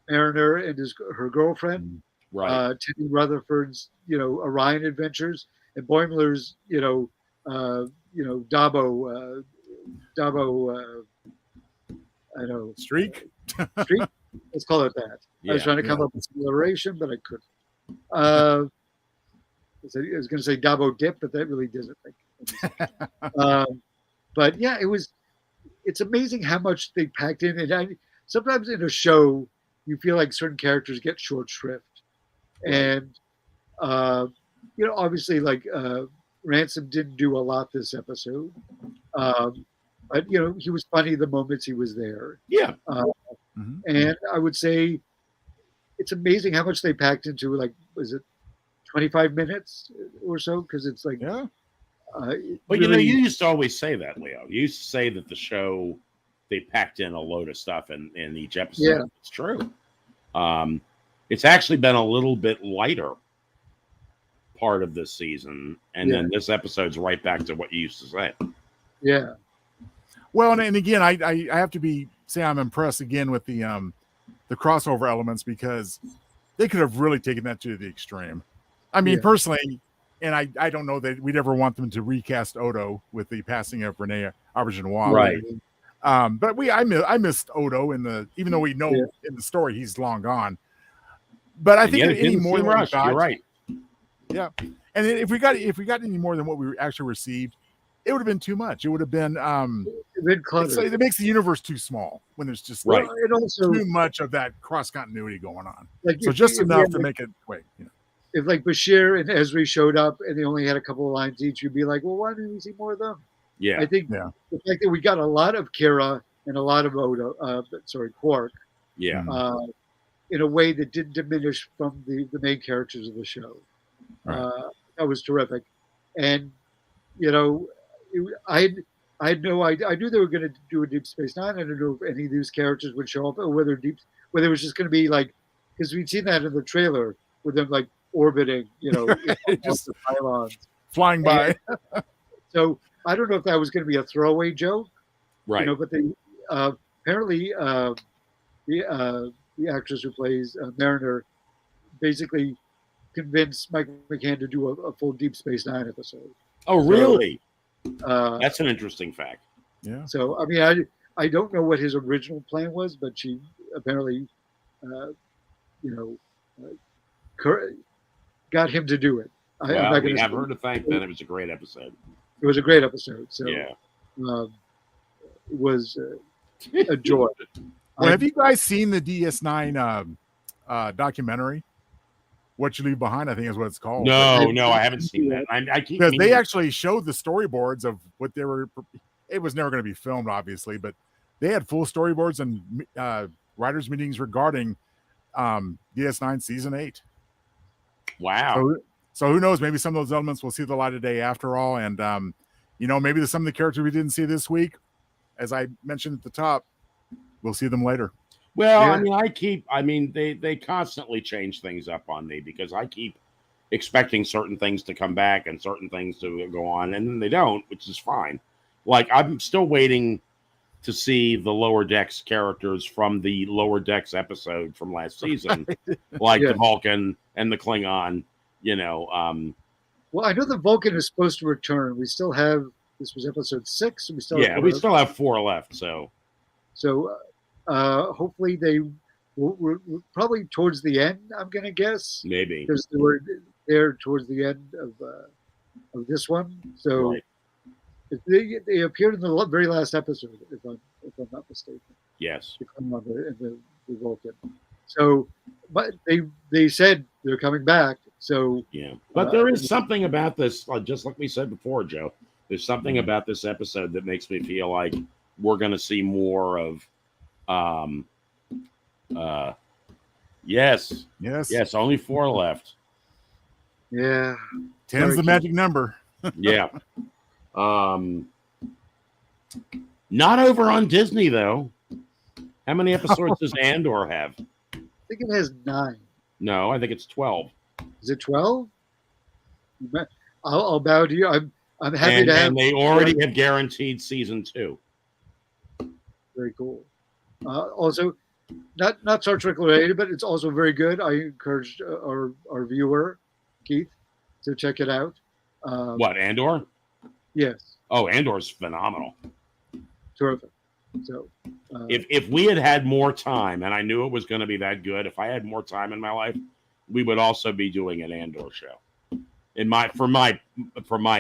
Mariner and her girlfriend, right? Tendi Rutherford's Orion adventures, and Boimler's Dabo. I know Streak. Let's call it that. Yeah. I was trying to come up with some alliteration, but I couldn't. I was going to say Dabo Dip, but that really doesn't make sense. But yeah, it's amazing how much they packed in. And sometimes in a show, you feel like certain characters get short shrift. And, obviously, like Ransom didn't do a lot this episode. But, he was funny the moments he was there. Yeah. And I would say it's amazing how much they packed into, like, was it 25 minutes or so? Because it's like, yeah. But really, you used to always say that, Leo. You used to say that the show, they packed in a load of stuff in each episode. Yeah. It's true. It's actually been a little bit lighter part of this season, and then this episode's right back to what you used to say. Yeah. Well, and again, I have to say I'm impressed again with the crossover elements, because they could have really taken that to the extreme. I mean, personally, and I don't know that we'd ever want them to recast Odo with the passing of Renee Auberginois. Right. But I missed Odo even though we know in the story he's long gone. But I think any more than what we got, you're right. Yeah, and if we got any more than what we actually received, it would have been too much. It would have been it makes the universe too small when there's just and also too much of that cross continuity going on. Like so just enough to make it wait. If like Bashir and Ezri showed up and they only had a couple of lines each, you'd be like, well, why didn't we see more of them? Yeah, I think the fact that we got a lot of Kira and a lot of Quark. Yeah. In a way that didn't diminish from the main characters of the show. Right. That was terrific. And, I had no idea. I knew they were going to do a Deep Space Nine. I didn't know if any of these characters would show up, or whether it was just going to be like, because we'd seen that in the trailer with them like orbiting, just the pylons. Flying by. So I don't know if that was going to be a throwaway joke. Right. But they apparently the actress who plays Mariner basically convinced Mike McCann to do a full Deep Space Nine episode. Oh, really? That's an interesting fact. Yeah. So, I mean, I don't know what his original plan was, but she apparently, got him to do it. We have her to thank that. It was a great episode. It was a great episode. So, it was a joy. Well, have you guys seen the DS9 documentary? What You Leave Behind, I think is what it's called. No, I haven't seen that. I keep because they actually showed the storyboards of what they were. It was never going to be filmed, obviously, but they had full storyboards and writers' meetings regarding DS9 Season 8. Wow. So who knows? Maybe some of those elements will see the light of day after all, and maybe some of the characters we didn't see this week, as I mentioned at the top, we'll see them later. Well, they constantly change things up on me, because I keep expecting certain things to come back and certain things to go on, and then they don't, which is fine. Like, I'm still waiting to see the Lower Decks characters from the Lower Decks episode from last season, like the Vulcan and the Klingon, Well, I know the Vulcan is supposed to return. We still have, this was episode 6. We still have 4 left, so hopefully they will probably towards the end, I'm going to guess. Maybe. Because they were there towards the end of this one. So they appeared in the very last episode, if I'm not mistaken. Yes. The Vulcan. So, but they said they're coming back. So yeah. But there is something about this, just like we said before, Joe. There's something about this episode that makes me feel like we're going to see more of. Yes, only 4 left. Yeah, 10's the magic number. Yeah. Not over on Disney though. How many episodes does Andor have? I think it has 9. No, I think it's 12. Is it 12? I'll bow to you. I'm happy to have. And they already have guaranteed season 2. Very cool. Also, not Star Trek related, but it's also very good. I encouraged our viewer, Keith, to check it out. What, Andor? Yes. Oh, Andor's phenomenal. Terrific. So If we had more time, and I knew it was going to be that good, if I had more time in my life, we would also be doing an Andor show. For my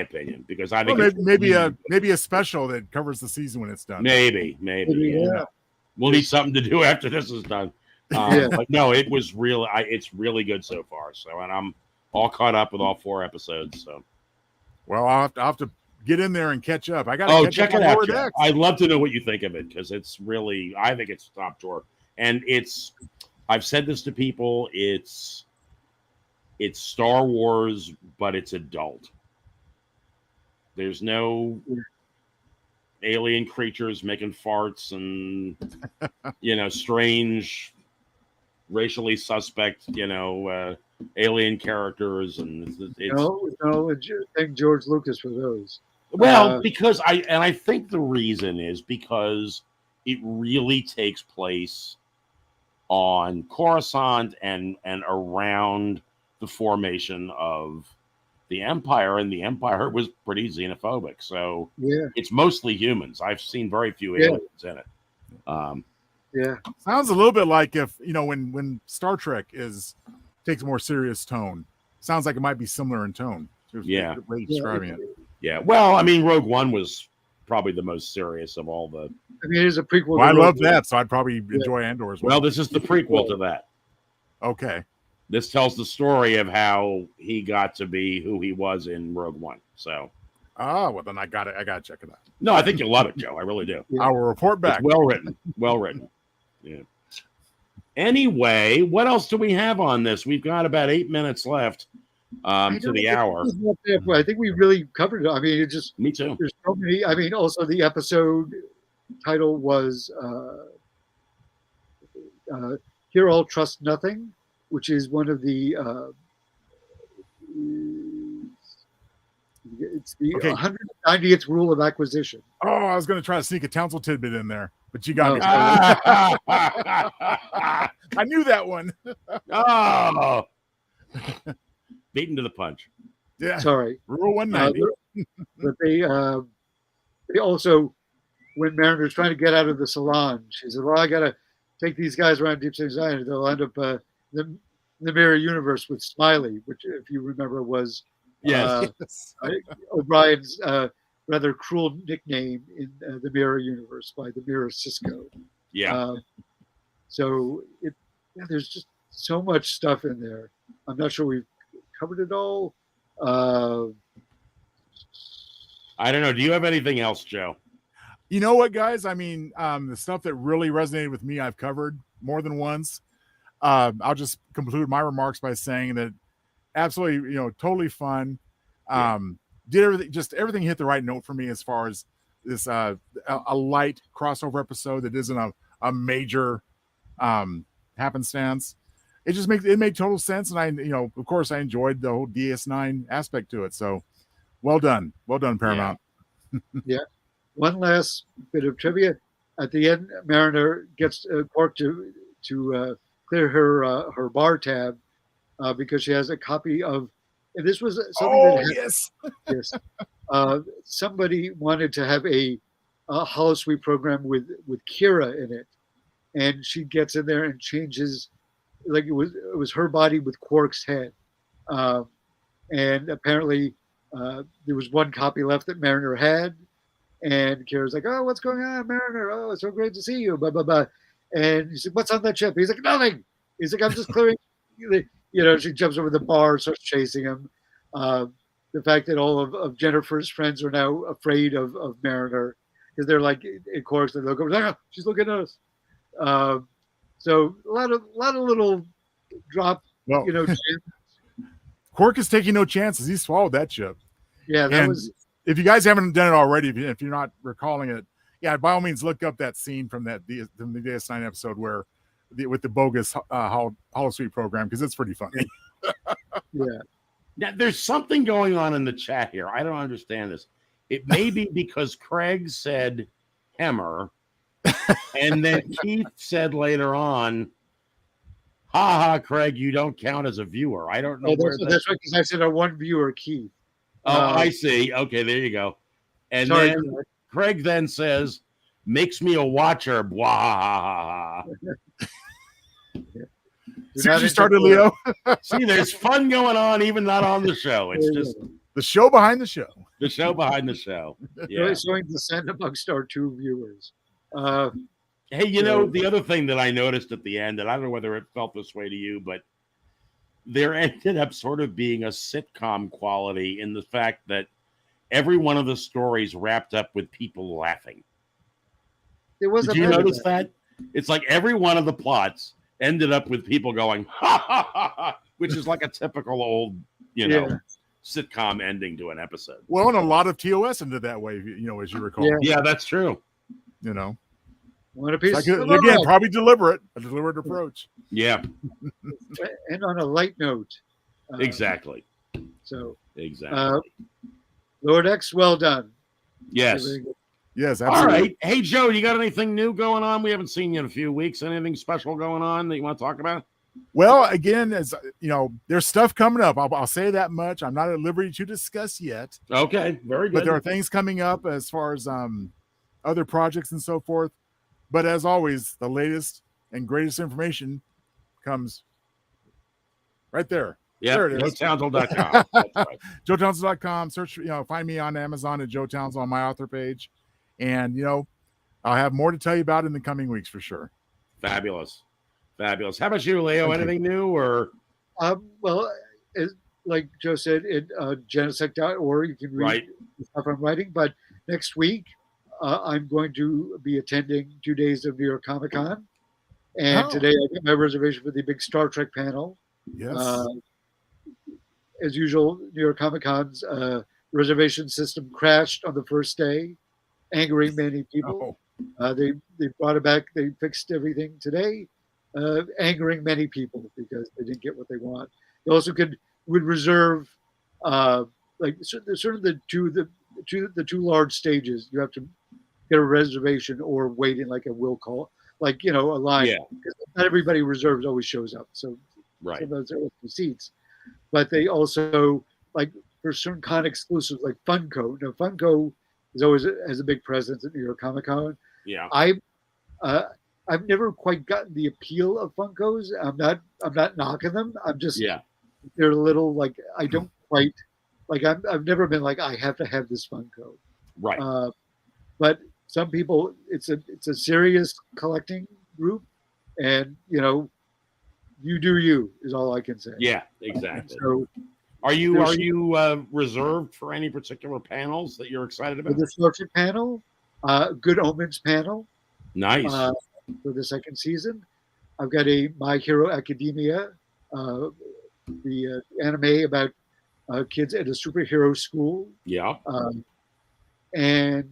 opinion, because I think maybe a special that covers the season when it's done. Maybe. Yeah. We'll need something to do after this is done. But no, it's really good so far. So, and I'm all caught up with all 4 episodes. So, well, I'll have to get in there and catch up. I got to check it out. I'd love to know what you think of it, because it's really, I think it's top drawer, and I've said this to people. It's Star Wars, but it's adult. There's no alien creatures making farts and strange, racially suspect, alien characters, and thank George Lucas for those. Well, because I think the reason is because it really takes place on Coruscant and around the formation of the Empire, and the Empire was pretty xenophobic. So it's mostly humans. I've seen very few aliens in it. Sounds a little bit like if when Star Trek takes a more serious tone. Sounds like it might be similar in tone. Yeah, way of describing it. Yeah, well, I mean, Rogue One was probably the most serious of all the. I mean, it is a prequel. Well, I love that, so I'd probably enjoy Andor as well. Well, this is the prequel to that. Okay. This tells the story of how he got to be who he was in Rogue One. So. Well, then I got to check it out. No, I think you'll love it, Joe. I really do. I will report back. It's well written. Yeah. Anyway, what else do we have on this? We've got about 8 minutes left to the hour. I think we really covered it. I mean, me too. There's so many. I mean, also the episode title was "Here All Trust Nothing," which is one of the. It's the 190th rule of acquisition. Oh, I was going to try to sneak a Townsel tidbit in there, but you got me. I knew that one. Oh, beaten to the punch. Yeah. Sorry. Rule 190. But they also, when Mariner's trying to get out of the salon, she said, "Well, I got to take these guys around Deep Space Nine, and they'll end up in the mirror universe with Smiley," which, if you remember, was. Yes. O'Brien's rather cruel nickname in the Mirror universe by the Mirror Cisco. Yeah. So there's just so much stuff in there. I'm not sure we've covered it all. I don't know. Do you have anything else, Joe? You know what, guys? I mean, the stuff that really resonated with me, I've covered more than once. I'll just conclude my remarks by saying that absolutely, totally fun. Did everything hit the right note for me as far as this a light crossover episode that isn't a major happenstance. It made total sense, and I of course I enjoyed the whole DS9 aspect to it. So well done Paramount. Yeah. One last bit of trivia at the end. Mariner gets Quark to clear her bar tab. Because she has a copy of, and this was something yes. Somebody wanted to have a holosuite program with Kira in it, and she gets in there and changes, like it was her body with Quark's head, and apparently there was one copy left that Mariner had, and Kira's like, "Oh, what's going on, Mariner? Oh, it's so great to see you." Blah blah blah, and he said, "What's on that ship?" He's like, "Nothing." He's like, "I'm just clearing." She jumps over the bar, starts chasing him. The fact that all of Jennifer's friends are now afraid of Mariner because they're like, in chorus, they look over, she's looking at us. So a lot of little drop, Quark is taking no chances. He swallowed that ship. Yeah, that was. If you guys haven't done it already, if you're not recalling it, by all means, look up that scene from the DS9 episode where. With the bogus holosuite program, because it's pretty funny. Yeah. Now, there's something going on in the chat here. I don't understand this. It may be because Craig said Hemmer, and then Keith said later on, "Ha, Craig, you don't count as a viewer." I don't know where that's right, because I said a one viewer, Keith. Oh, I see. Okay, there you go. And then Craig then says, makes me a watcher. Blah. Since you started, Leo. See, there's fun going on, even not on the show. It's just the show behind the show. The show behind the show. Yeah. Showing dissent amongst our two viewers. Hey, you know, the other thing that I noticed at the end, and I don't know whether it felt this way to you, but there ended up sort of being a sitcom quality in the fact that every one of the stories wrapped up with people laughing. Did you notice that? It's like every one of the plots ended up with people going, ha, ha, ha, ha, which is like a typical old, sitcom ending to an episode. Well, and a lot of TOS ended that way, as you recall. Yeah, that's true. One piece. Like, again, probably a deliberate approach. Yeah. And on a light note. Exactly. So. Exactly. Lord X, well done. Yes. Yes, absolutely. All right. Hey, Joe, you got anything new going on? We haven't seen you in a few weeks. Anything special going on that you want to talk about? Well, again, as there's stuff coming up. I'll say that much. I'm not at liberty to discuss yet. Okay, very good. But there are things coming up as far as other projects and so forth. But as always, the latest and greatest information comes right there. Yeah, there it is. JoeTownsel.com. Right. JoeTownsel.com. Search, find me on Amazon at Joe Townsel on my author page. And, I'll have more to tell you about in the coming weeks for sure. Fabulous. How about you, Leo? Anything new or? Well, like Joe said, at genesec.org, you can read the stuff I'm writing. But next week, I'm going to be attending 2 days of New York Comic Con. And today I got my reservation for the big Star Trek panel. Yes. As usual, New York Comic Con's reservation system crashed on the first day, angering many people. They brought it back. They fixed everything today, angering many people because they didn't get what they want. They also would reserve like sort of the two large stages. You have to get a reservation or wait in like a will call, like a line. Yeah. Because not everybody reserves always shows up. So sometimes there are open seats. But they also, like for certain con exclusives like Funko. Funko is always has a big presence at New York Comic Con. Yeah. I've never quite gotten the appeal of Funkos. I'm not knocking them. I'm just they're a little like I don't quite like I've never been like I have to have this Funko. Right. But some people it's a serious collecting group, and you do you is all I can say. Yeah, exactly. So are you reserved for any particular panels that you're excited about? The Star Trek panel, Good Omens panel. Nice. For the second season. I've got a My Hero Academia, the anime about kids at a superhero school. Yeah. And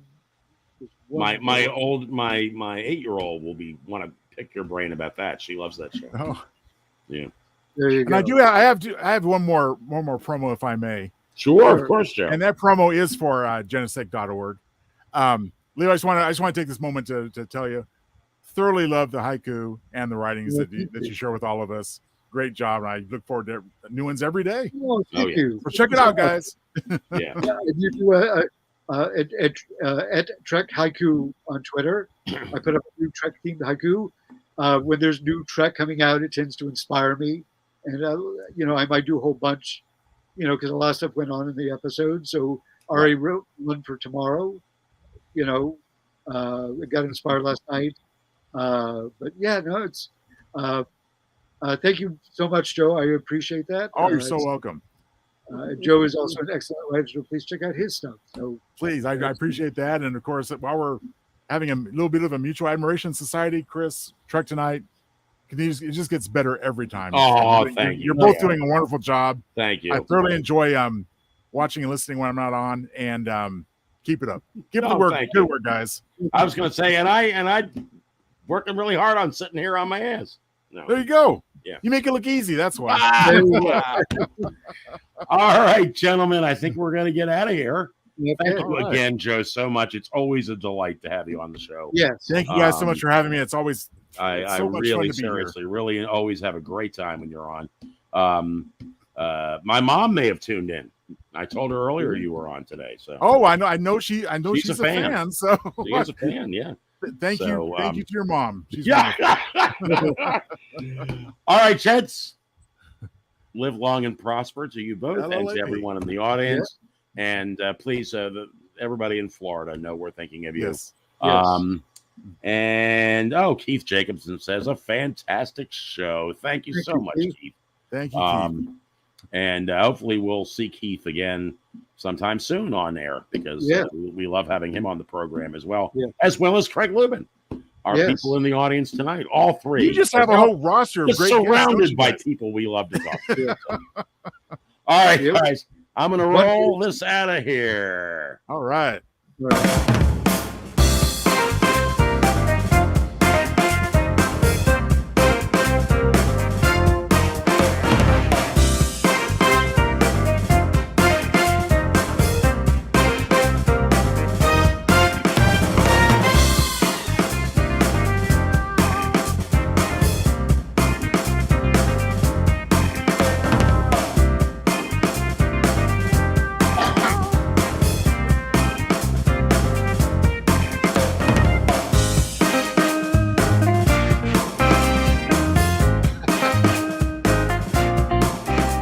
my 8-year-old will want to pick your brain about that. She loves that show. Oh. Yeah. There you go. And I have one more promo if I may. Sure, of course, Joe. And that promo is for genesec.org. Leo, I just want to take this moment to tell you, thoroughly love the haiku and the writings that you share with all of us. Great job, and I look forward to new ones every day. Oh, thank you. So check it out, guys. Yeah. You do at Trek Haiku on Twitter. I put up a new Trek themed haiku. When there's new Trek coming out, it tends to inspire me, and I might do a whole bunch, because a lot of stuff went on in the episode. So I already wrote one for tomorrow. I got inspired last night. But yeah, no, it's thank you so much, Joe. I appreciate that. Oh, you're so welcome. Joe is also an excellent writer, so please check out his stuff. So please, I appreciate that. And of course, while we're having a little bit of a mutual admiration society, Chris, Trek Tonight, it just gets better every time. Oh, thank you. You're both doing a wonderful job. Thank you. I thoroughly enjoy watching and listening when I'm not on, and keep it up. Keep the work. Good work, guys. I was going to say, and I working really hard on sitting here on my ass. No. There you go. Yeah. You make it look easy. That's why. All right, gentlemen. I think we're going to get out of here. Okay. Thank you again, Joe, so much. It's always a delight to have you on the show. Yes. Thank you guys so much for having me. It's always I so much really fun to be seriously really always have a great time when you're on. My mom may have tuned in. I told her earlier you were on today. So I know she's a fan. So she is a fan, yeah. Thank you to your mom. She's yeah. All right, Chets. Live long and prosper to you both and to everyone in the audience. Yeah. And please, everybody in Florida, know we're thinking of you. Yes. And Keith Jacobson says a fantastic show. Thank you so much, Keith. Thank you, Keith. And hopefully we'll see Keith again sometime soon on air because we love having him on the program as well as Craig Lubin. Our people in the audience tonight, all three. You just have a whole roster of great surrounded by people we love to talk to. All right, guys, I'm going to roll this out of here. All right.